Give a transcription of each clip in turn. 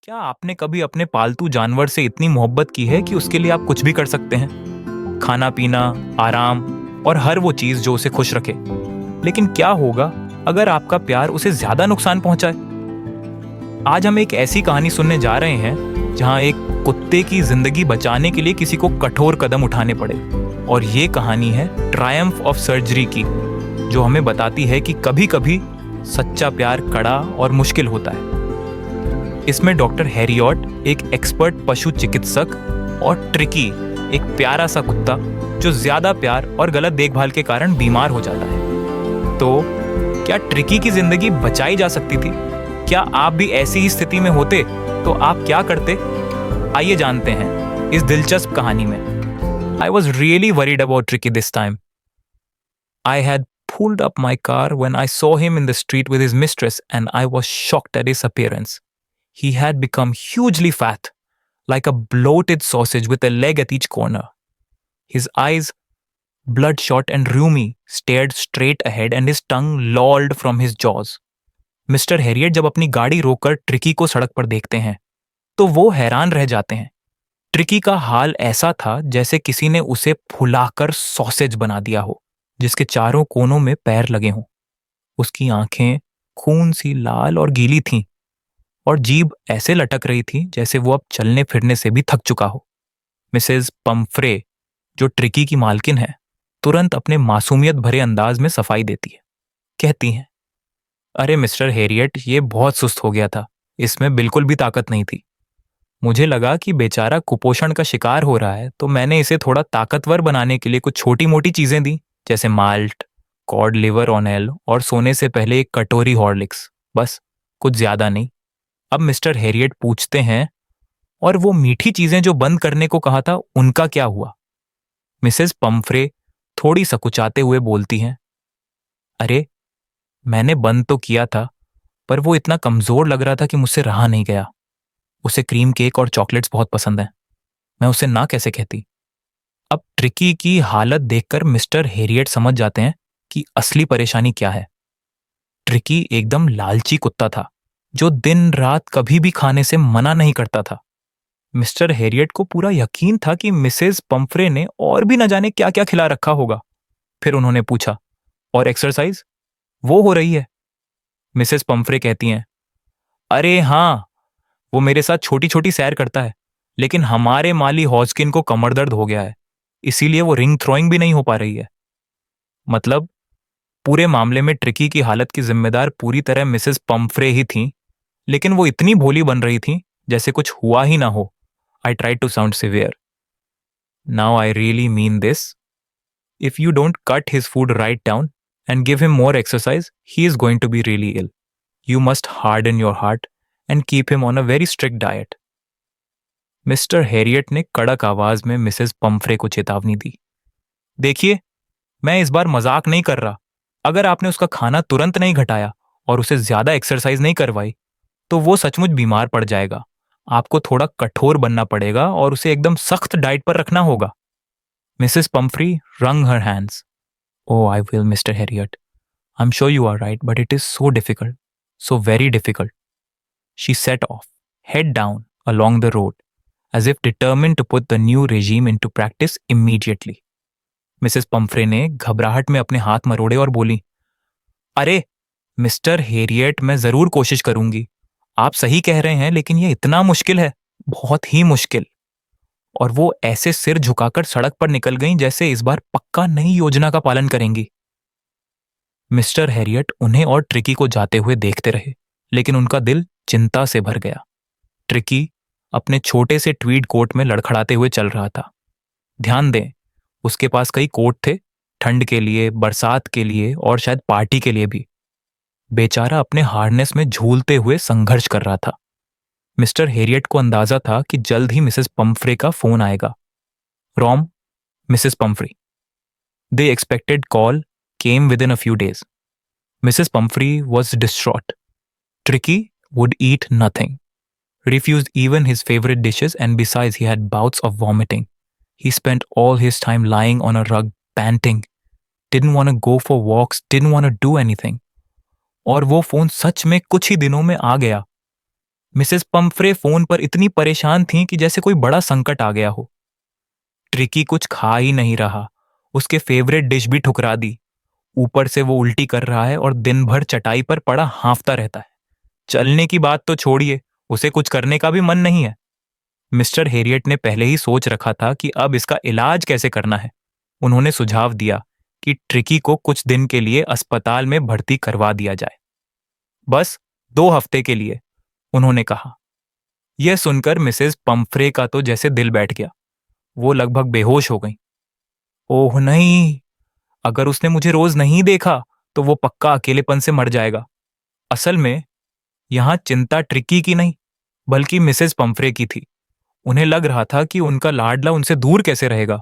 क्या आपने कभी अपने पालतू जानवर से इतनी मोहब्बत की है कि उसके लिए आप कुछ भी कर सकते हैं? खाना पीना, आराम और हर वो चीज जो उसे खुश रखे। लेकिन क्या होगा अगर आपका प्यार उसे ज्यादा नुकसान पहुंचाए? आज हम एक ऐसी कहानी सुनने जा रहे हैं जहां एक कुत्ते की जिंदगी बचाने के लिए किसी को कठोर कदम उठाने पड़े। और ये कहानी है ट्रायम्फ ऑफ सर्जरी की, जो हमें बताती है कि कभी कभी सच्चा प्यार कड़ा और मुश्किल होता है। इसमें डॉक्टर हैरियट, एक एक्सपर्ट पशु चिकित्सक, और ट्रिकी, एक प्यारा सा कुत्ता जो ज्यादा प्यार और गलत देखभाल के कारण बीमार हो जाता है। तो क्या ट्रिकी की जिंदगी बचाई जा सकती थी? क्या आप भी ऐसी ही स्थिति में होते तो आप क्या करते? आइए जानते हैं इस दिलचस्प कहानी में। I was really worried about tricky this time. I had pulled up my car when I saw him in the street with his mistress, and I was shocked at his appearance. He had become hugely fat, like a bloated sausage with a leg at each corner. His eyes, bloodshot and rheumy, stared straight ahead, and his tongue lolled from his jaws. Mister Harriet जब अपनी गाड़ी रोककर tricky को सड़क पर देखते हैं तो वो हैरान रह जाते हैं। ट्रिकी का हाल ऐसा था जैसे किसी ने उसे फुलाकर सॉसेज बना दिया हो, जिसके चारों कोनों में पैर लगे हों। उसकी आंखें खून सी लाल और गीली थीं, और जीभ ऐसे लटक रही थी जैसे वो अब चलने फिरने से भी थक चुका हो। मिसेस पम्फ्रे, जो ट्रिकी की मालकिन है, तुरंत अपने मासूमियत भरे अंदाज में सफाई देती है। कहती हैं, अरे मिस्टर हैरियट, ये बहुत सुस्त हो गया था, इसमें बिल्कुल भी ताकत नहीं थी। मुझे लगा कि बेचारा कुपोषण का शिकार हो रहा है, तो मैंने इसे थोड़ा ताकतवर बनाने के लिए कुछ छोटी मोटी चीजें दी, जैसे माल्ट, कॉड लिवर ऑनेल और सोने से पहले एक कटोरी हॉर्लिक्स, बस, कुछ ज्यादा नहीं। अब मिस्टर हैरियट पूछते हैं, और वो मीठी चीजें जो बंद करने को कहा था उनका क्या हुआ? मिसेस पम्फ्रे थोड़ी सकुचाते हुए बोलती हैं, अरे मैंने बंद तो किया था, पर वो इतना कमजोर लग रहा था कि मुझसे रहा नहीं गया। उसे क्रीम केक और चॉकलेट्स बहुत पसंद हैं। मैं उसे ना कैसे कहती? अब ट्रिकी की हालत देखकर मिस्टर हैरियट समझ जाते हैं कि असली परेशानी क्या है। ट्रिकी एकदम लालची कुत्ता था, जो दिन रात कभी भी खाने से मना नहीं करता था। मिस्टर हैरियट को पूरा यकीन था कि मिसेस पम्फ्रे ने और भी न जाने क्या क्या खिला रखा होगा। फिर उन्होंने पूछा, और एक्सरसाइज वो हो रही है? मिसेस पम्फ्रे कहती हैं, अरे हाँ, वो मेरे साथ छोटी छोटी सैर करता है, लेकिन हमारे माली हॉजकिन को कमर दर्द हो गया है, इसीलिए वो रिंग थ्रोइंग भी नहीं हो पा रही है। मतलब पूरे मामले में ट्रिकी की हालत की जिम्मेदार पूरी तरह मिसेस पम्फ्रे ही थीं, लेकिन वो इतनी भोली बन रही थीं जैसे कुछ हुआ ही ना हो। I tried to sound severe. Now I really mean this. If you don't cut his food right down and give him more exercise, he is going to be really ill. You must harden your heart and keep him on a very strict diet. Mister Harriet ने कड़क आवाज में Mrs Pomfrey को चेतावनी दी। देखिए, मैं इस बार मजाक नहीं कर रहा। अगर आपने उसका खाना तुरंत नहीं घटाया और उसे ज्यादा एक्सरसाइज नहीं करवाई, तो वो सचमुच बीमार पड़ जाएगा। आपको थोड़ा कठोर बनना पड़ेगा और उसे एकदम सख्त डाइट पर रखना होगा। Mrs Pomfrey wrung her hands. Oh, I will, Mr. Harriet. I'm sure you are right, but it is so difficult. So very difficult. She set off, head down, along the road, as if determined to put the new regime into practice immediately. Mrs Pomfrey ने घबराहट में अपने हाथ मरोड़े और बोली, अरे mister Harriet, मैं जरूर कोशिश करूंगी। आप सही कह रहे हैं, लेकिन यह इतना मुश्किल है, बहुत ही मुश्किल। और वो ऐसे सिर झुकाकर सड़क पर निकल गईं जैसे इस बार पक्का नई योजना का पालन करेंगी। मिस्टर हैरियट उन्हें और ट्रिकी को जाते हुए देखते रहे, लेकिन उनका दिल चिंता से भर गया। ट्रिकी अपने छोटे से ट्वीड कोट में लड़खड़ाते हुए चल रहा था। ध्यान दें, उसके पास कई कोट थे, ठंड के लिए, बरसात के लिए और शायद पार्टी के लिए भी। बेचारा अपने हार्नेस में झूलते हुए संघर्ष कर रहा था। मिस्टर हैरियट को अंदाजा था कि जल्द ही मिसेस पम्फ्रे का फोन आएगा। ROM, Mrs Pomfrey. They expected call came within a few days. Mrs. Pumphrey was distraught. Tricky would eat nothing, refused even his favorite dishes, and besides, he had bouts of vomiting. He spent all his time lying on a rug, panting, didn't want to go for walks, didn't want to do anything. और वो phone सच में कुछ ही दिनों में आ गया। Mrs Pomfrey phone पर इतनी परेशान थीं कि जैसे कोई बड़ा संकट आ गया हो। ट्रिकी कुछ खा ही नहीं रहा, उसके फेवरेट डिश भी ठुकरा दी। ऊपर से वो उल्टी कर रहा है और दिन भर चटाई पर पड़ा हांफता रहता है। चलने की बात तो छोड़िए, उसे कुछ करने का भी मन नहीं है। मिस्टर हेरियट ने पहले ही सोच रखा था कि अब इसका इलाज कैसे करना है। उन्होंने सुझाव दिया कि ट्रिकी को कुछ दिन के लिए अस्पताल में भर्ती करवा दिया जाए, बस 2 हफ्ते के लिए, उन्होंने कहा। यह सुनकर मिसेस पंफ्रे का तो जैसे दिल बैठ गया। वो लगभग बेहोश हो गई। ओह नहीं, अगर उसने मुझे रोज नहीं देखा तो वो पक्का अकेलेपन से मर जाएगा। असल में यहां चिंता ट्रिकी की नहीं, बल्कि मिसेस पंफ्रे की थी। उन्हें लग रहा था कि उनका लाडला उनसे दूर कैसे रहेगा।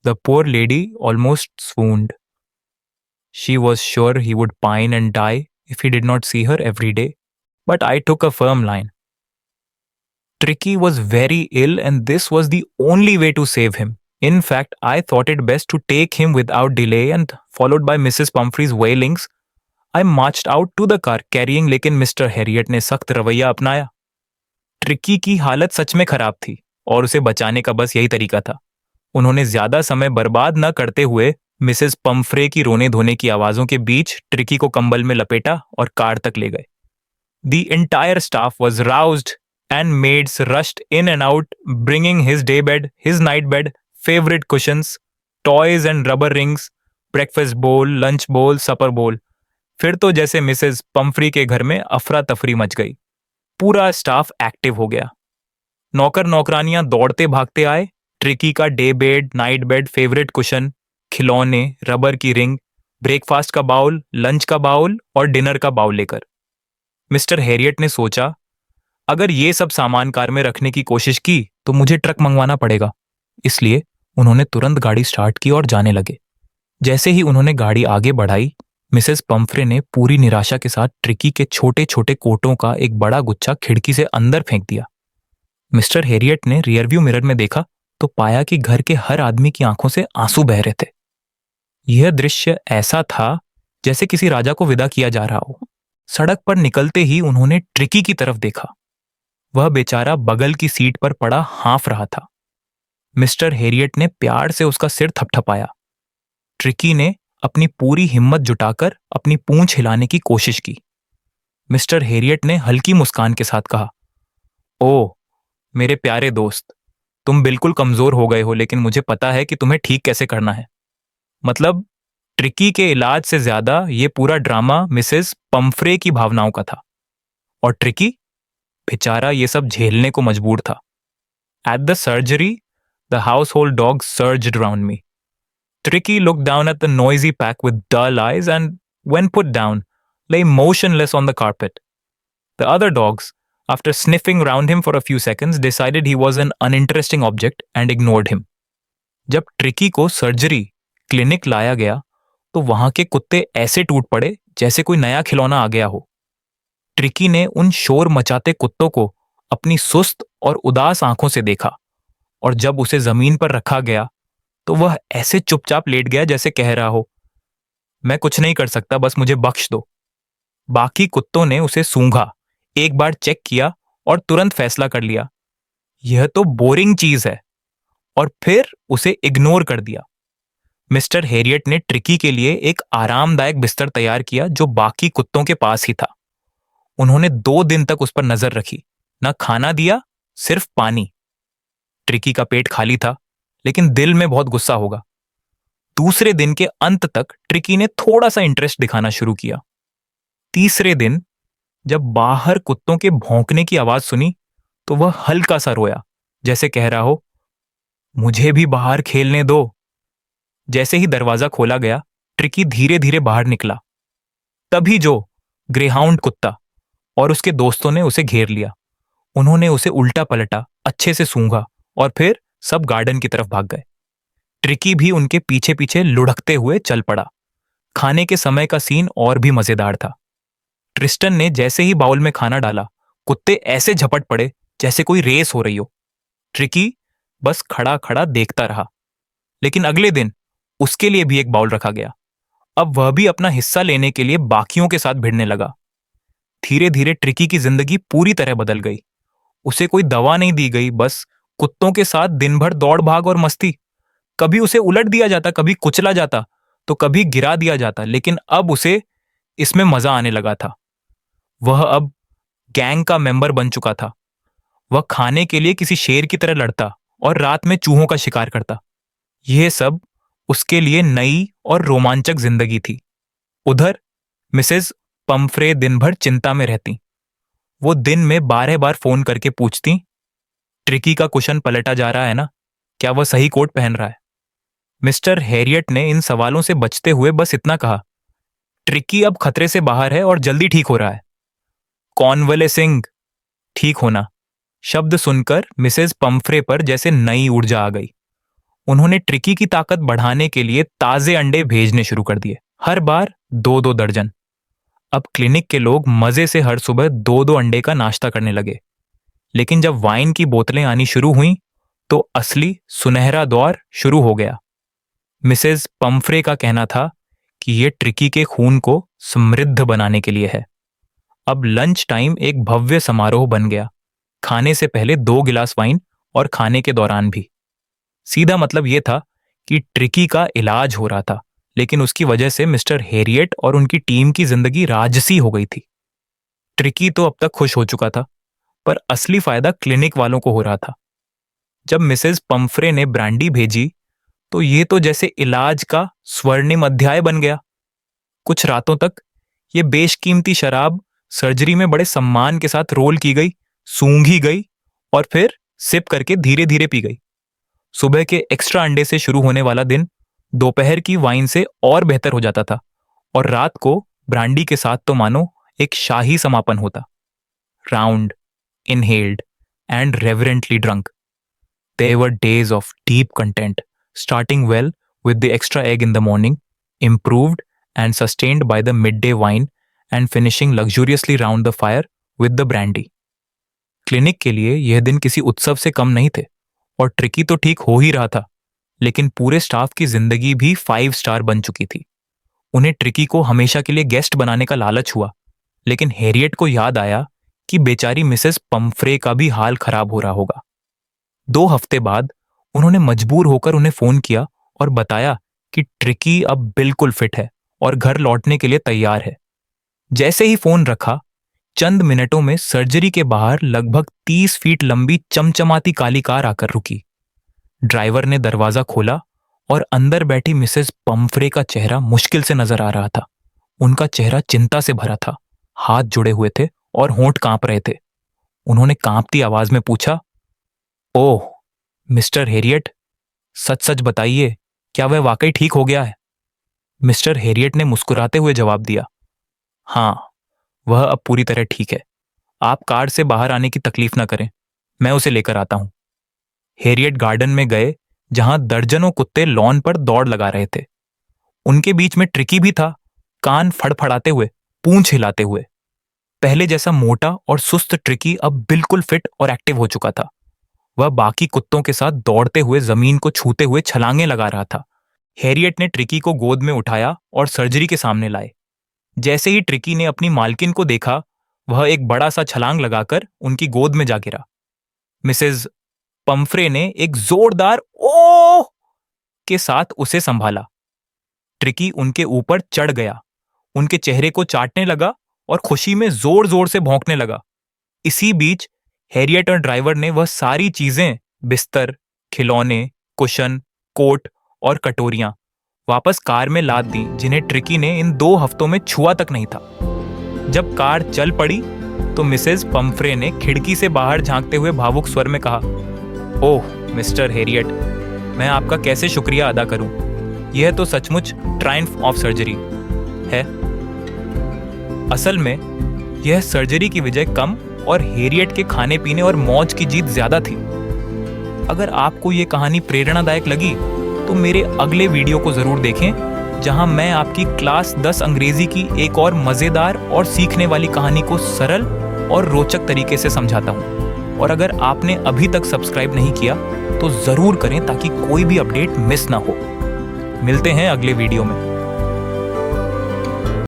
The poor lady almost swooned. She was sure he would pine and die if he did not see her every day, but I took a firm line. Tricky was very ill, and this was the only way to save him. In fact, I thought it best to take him without delay, and followed by Mrs. Pumphrey's wailings, I marched out to the car carrying, लेकिन mister Harriet ने सख्त रवैया अपनाया। Tricky की हालत सच में खराब थी और उसे बचाने का बस यही तरीका था। उन्होंने ज्यादा समय बर्बाद न करते हुए मिसेस पंफ्रे की रोने धोने की आवाजों के बीच ट्रिकी को कंबल में लपेटा और कार तक ले गए। The entire staff was roused and maids rushed in and out, bringing his daybed, his nightbed, favorite cushions, toys and rubber rings, breakfast bowl, lunch bowl, supper bowl. फिर तो जैसे मिसेस पंफ्री के घर में अफरा तफरी मच गई। पूरा स्टाफ एक्टिव हो गया। नौकर नौकरानियां दौड़ते भागते आए, ट्रिकी का day bed, night bed, favourite cushion, खिलौने, रबर की रिंग, ब्रेकफास्ट का बाउल, लंच का बाउल और डिनर का बाउल लेकर। मिस्टर हैरियट ने सोचा, अगर ये सब सामान कार में रखने की कोशिश की तो मुझे ट्रक मंगवाना पड़ेगा। इसलिए उन्होंने तुरंत गाड़ी स्टार्ट की और जाने लगे। जैसे ही उन्होंने गाड़ी आगे बढ़ाई, मिसेस पंफ्रे ने पूरी निराशा के साथ ट्रिकी के छोटे छोटे कोटों का एक बड़ा गुच्छा खिड़की से अंदर फेंक दिया। मिस्टर हैरियट ने रियरव्यू मिरर में देखा तो पाया कि घर के हर आदमी की आंखों से आंसू बह रहे थे। यह दृश्य ऐसा था जैसे किसी राजा को विदा किया जा रहा हो। सड़क पर निकलते ही उन्होंने ट्रिकी की तरफ देखा। वह बेचारा बगल की सीट पर पड़ा हांफ रहा था। मिस्टर हैरियट ने प्यार से उसका सिर थपथपाया। ट्रिकी ने अपनी पूरी हिम्मत जुटाकर अपनी पूंछ हिलाने की कोशिश की। मिस्टर हैरियट ने हल्की मुस्कान के साथ कहा, ओह मेरे प्यारे दोस्त, तुम बिल्कुल कमजोर हो गए हो, लेकिन मुझे पता है कि तुम्हें ठीक कैसे करना है। मतलब ट्रिकी के इलाज से ज्यादा ये पूरा ड्रामा मिसेस पंफ्रे की भावनाओं का था। और ट्रिकी बेचारा ये सब झेलने को मजबूर था। At the surgery, the household dog surged around me. Tricky looked down at the noisy pack with dull eyes and, when put down, lay motionless on the carpet. The other dogs, after sniffing round him for a few seconds, decided he was an uninteresting object and ignored him. जब tricky को surgery clinic लाया गया तो वहां के कुत्ते ऐसे टूट पड़े जैसे कोई नया खिलौना आ गया हो। ट्रिकी ने उन शोर मचाते कुत्तों को अपनी सुस्त और उदास आंखों से देखा, और जब उसे जमीन पर रखा गया तो वह ऐसे चुपचाप लेट गया जैसे कह रहा हो, मैं कुछ नहीं कर सकता, बस मुझे बख्श दो। बाकी कुत्तों ने उसे सूंघा, एक बार चेक किया और तुरंत फैसला कर लिया, यह तो बोरिंग चीज है, और फिर उसे इग्नोर कर दिया। मिस्टर हैरियट ने ट्रिकी के लिए एक आरामदायक बिस्तर तैयार किया जो बाकी कुत्तों के पास ही था। उन्होंने 2 दिन तक उस पर नजर रखी, ना खाना दिया, सिर्फ पानी। ट्रिकी का पेट खाली था, लेकिन दिल में बहुत गुस्सा होगा। दूसरे दिन के अंत तक ट्रिकी ने थोड़ा सा इंटरेस्ट दिखाना शुरू किया। तीसरे दिन जब बाहर कुत्तों के भौंकने की आवाज सुनी तो वह हल्का सा रोया, जैसे कह रहा हो, मुझे भी बाहर खेलने दो। जैसे ही दरवाजा खोला गया, ट्रिकी धीरे धीरे बाहर निकला। तभी जो ग्रेहाउंड कुत्ता और उसके दोस्तों ने उसे घेर लिया। उन्होंने उसे उल्टा पलटा, अच्छे से सूंघा और फिर सब गार्डन की तरफ भाग गए। ट्रिकी भी उनके पीछे पीछे लुढ़कते हुए चल पड़ा। खाने के समय का सीन और भी मजेदार था। ट्रिस्टन ने जैसे ही बाउल में खाना डाला, कुत्ते ऐसे झपट पड़े जैसे कोई रेस हो रही हो। ट्रिकी बस खड़ा खड़ा देखता रहा। लेकिन अगले दिन उसके लिए भी एक बाउल रखा गया। अब वह भी अपना हिस्सा लेने के लिए बाकियों के साथ भिड़ने लगा। धीरे धीरे ट्रिकी की जिंदगी पूरी तरह बदल गई। उसे कोई दवा नहीं दी गई, बस कुत्तों के साथ दिन भर दौड़ भाग और मस्ती। कभी उसे उलट दिया जाता, कभी कुचला जाता, तो कभी गिरा दिया जाता, लेकिन अब उसे इसमें मजा आने लगा था। वह अब गैंग का मेंबर बन चुका था। वह खाने के लिए किसी शेर की तरह लड़ता और रात में चूहों का शिकार करता। यह सब उसके लिए नई और रोमांचक जिंदगी थी। उधर मिसेस पम्फ्रे दिन भर चिंता में रहती। वो दिन में 12 बार फोन करके पूछती, ट्रिकी का कुशन पलटा जा रहा है ना? क्या वह सही कोट पहन रहा है? मिस्टर हैरियट ने इन सवालों से बचते हुए बस इतना कहा, ट्रिकी अब खतरे से बाहर है और जल्दी ठीक हो रहा है। कॉन्वलेसिंग, ठीक होना शब्द सुनकर मिसेस पम्फ्रे पर जैसे नई ऊर्जा आ गई। उन्होंने ट्रिकी की ताकत बढ़ाने के लिए ताजे अंडे भेजने शुरू कर दिए, हर बार 2-2 दर्जन। अब क्लिनिक के लोग मजे से हर सुबह 2-2 अंडे का नाश्ता करने लगे। लेकिन जब वाइन की बोतलें आनी शुरू हुईं, तो असली सुनहरा दौर शुरू हो गया। मिसेस पम्फ्रे का कहना था कि यह ट्रिकी के खून को समृद्ध बनाने के लिए है। अब लंच टाइम एक भव्य समारोह बन गया। खाने से पहले 2 गिलास वाइन और खाने के दौरान भी। सीधा मतलब यह था कि ट्रिकी का इलाज हो रहा था, लेकिन उसकी वजह से मिस्टर हैरियट और उनकी टीम की जिंदगी राजसी हो गई थी। ट्रिकी तो अब तक खुश हो चुका था, पर असली फायदा क्लिनिक वालों को हो रहा था। जब मिसेस पम्फ्रे ने ब्रांडी भेजी, तो यह तो जैसे इलाज का स्वर्णिम अध्याय बन गया। कुछ रातों तक यह बेशकीमती शराब सर्जरी में बड़े सम्मान के साथ रोल की गई, सूंघी गई और फिर सिप करके धीरे धीरे पी गई। सुबह के एक्स्ट्रा अंडे से शुरू होने वाला दिन दोपहर की वाइन से और बेहतर हो जाता था, और रात को ब्रांडी के साथ तो मानो एक शाही समापन होता। Round, inhaled, and reverently drunk. There were days of deep content, starting well with the extra egg in the morning, improved and sustained by the midday wine, and finishing luxuriously round the fire with the brandy. Clinic के लिए यह दिन किसी उत्सव से कम नहीं थे, और ट्रिकी तो ठीक हो ही रहा था, लेकिन पूरे स्टाफ की जिंदगी भी 5 स्टार बन चुकी थी। उन्हें ट्रिकी को हमेशा के लिए गेस्ट बनाने का लालच हुआ, लेकिन हैरियट को याद आया कि बेचारी मिसेस पम्फ्रे का भी हाल खराब हो रहा होगा। 2 हफ्ते बाद उन्होंने मजबूर होकर उन्हें फोन किया और बताया कि ट्रिकी अब बिल्कुल फिट है और घर लौटने के लिए तैयार है। जैसे ही फोन रखा, चंद मिनटों में सर्जरी के बाहर लगभग 30 फीट लंबी चमचमाती काली कार आकर रुकी। ड्राइवर ने दरवाजा खोला और अंदर बैठी मिसेस पम्फ्रे का चेहरा मुश्किल से नजर आ रहा था। उनका चेहरा चिंता से भरा था, हाथ जुड़े हुए थे और होंठ कांप रहे थे। उन्होंने कांपती आवाज में पूछा, ओह मिस्टर हैरियट, सच सच बताइए, क्या वह वाकई ठीक हो गया है? मिस्टर हैरियट ने मुस्कुराते हुए जवाब दिया, हाँ, वह अब पूरी तरह ठीक है। आप कार से बाहर आने की तकलीफ ना करें, मैं उसे लेकर आता हूं। हैरियट गार्डन में गए, जहां दर्जनों कुत्ते लॉन पर दौड़ लगा रहे थे। उनके बीच में ट्रिकी भी था, कान फड़फड़ाते हुए, पूंछ हिलाते हुए। पहले जैसा मोटा और सुस्त ट्रिकी अब बिल्कुल फिट और एक्टिव हो चुका था। वह बाकी कुत्तों के साथ दौड़ते हुए जमीन को छूते हुए छलांगे लगा रहा था। हैरियट ने ट्रिकी को गोद में उठाया और सर्जरी के सामने लाए। जैसे ही ट्रिकी ने अपनी मालकिन को देखा, वह एक बड़ा सा छलांग लगाकर उनकी गोद में जा गिरा। मिसेस पम्फ्रे ने एक जोरदार ओह के साथ उसे संभाला। ट्रिकी उनके ऊपर चढ़ गया, उनके चेहरे को चाटने लगा और खुशी में जोर जोर से भौंकने लगा। इसी बीच हैरियट और ड्राइवर ने वह सारी चीजें, बिस्तर, खिलौने, कुशन, कोट और कटोरियां वापस कार में लाद दी, जिन्हें ट्रिकी ने इन 2 हफ्तों में छुआ तक नहीं था। जब कार चल पड़ी, तो मिसेस पम्फ्रे ने खिड़की से बाहर झांकते हुए भावुक स्वर में कहा, ओह मिस्टर हैरियट, मैं आपका कैसे शुक्रिया अदा करूं। यह तो सचमुच ट्रायम्फ ऑफ सर्जरी है। असल में यह सर्जरी की विजय कम और हैरियट के खाने पीने और मौज की जीत ज्यादा थी। अगर आपको यह कहानी प्रेरणादायक लगी, तो मेरे अगले वीडियो को जरूर देखें, जहां मैं आपकी क्लास 10 अंग्रेजी की एक और मजेदार और सीखने वाली कहानी को सरल और रोचक तरीके से समझाता हूं। और अगर आपने अभी तक सब्सक्राइब नहीं किया, तो जरूर करें ताकि कोई भी अपडेट मिस ना हो। मिलते हैं अगले वीडियो में।